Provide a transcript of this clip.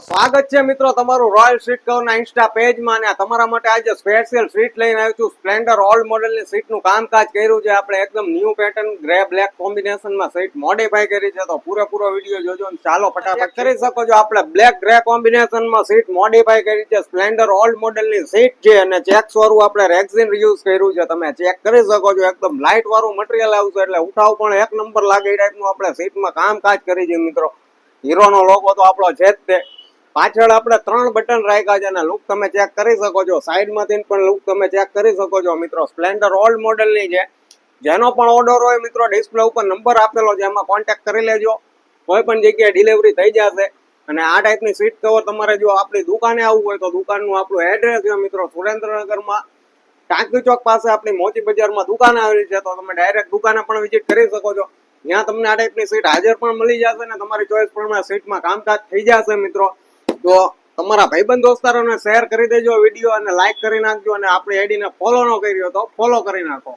સ્વાગત છે મિત્રો તમારું રોયલ સીટ કવરના ઇન્સ્ટા પેજમાં અને તમારા માટે આજે સ્પેશિયલ સીટ લઈને આવ્યું છું. સ્પ્લેન્ડર ઓલ્ડ મોડેલની સીટનું કામકાજ કર્યું છે આપણે. એકદમ ન્યૂ પેટર્ન ગ્રે બ્લેક કોમ્બિનેશનમાં સીટ મોડિફાઈ કરી છે, તો પૂરેપૂરો વિડીયો જોજો અને ચાલો ફટાફટ કરી શકો છો. આપણે બ્લેક ગ્રે કોમ્બિનેશનમાં સીટ મોડિફાઈ કરી છે. સ્પ્લેન્ડર ઓલ્ડ મોડેલની સીટ છે અને ચેક્સ વાળું આપણે રેક્ઝિન યુઝ કર્યું છે. તમે ચેક કરી શકો છો. એકદમ લાઇટ વાળું મટીરિયલ આવશે એટલે ઉઠાવ પણ એક નંબર લાગે એ ટાઈપનું આપણે સીટમાં કામકાજ કરી છે મિત્રો. હીરોનો લોગો તો આપણો છે જ તે. પાછળ આપણે 3 બટન રાખ્યા છે અને લુક તમે ચેક કરી શકો છો. સાઈડમાંથી પણ લુક તમે ચેક કરી શકો છો મિત્રો. સ્પ્લેન્ડર ઓલ્ડ મોડેલની છે. જેનો પણ ઓર્ડર હોય મિત્રો ડિસ્પ્લે ઉપર નંબર આપેલો છે, એમાં કોન્ટેક્ટ કરી લેજો. કોઈ પણ જગ્યાએ ડિલિવરી થઈ જશે. અને આ ટાઈપની સીટ કવર તમારે જો આપણી દુકાને આવવું હોય તો દુકાનનું આપણું એડ્રેસ છે મિત્રો સુરેન્દ્રનગરમાં ટાંકી ચોક પાસે આપણી મોતી બજારમાં દુકાન આવેલી છે, તો તમે ડાયરેક્ટ દુકાને પણ વિઝિટ કરી શકો છો. ત્યાં તમને આ ટાઈપની સીટ હાજર પણ મળી જશે ને તમારી ચોઈસ પ્રમાણે સીટમાં કામકાજ થઈ જશે મિત્રો. તો તમારા ભાઈબંધ દોસ્તારોને શેર કરી દેજો વિડીયો અને લાઈક કરી નાખજો, અને આપણી આઈડીને ફોલો ન કર્યો તો ફોલો કરી નાખો.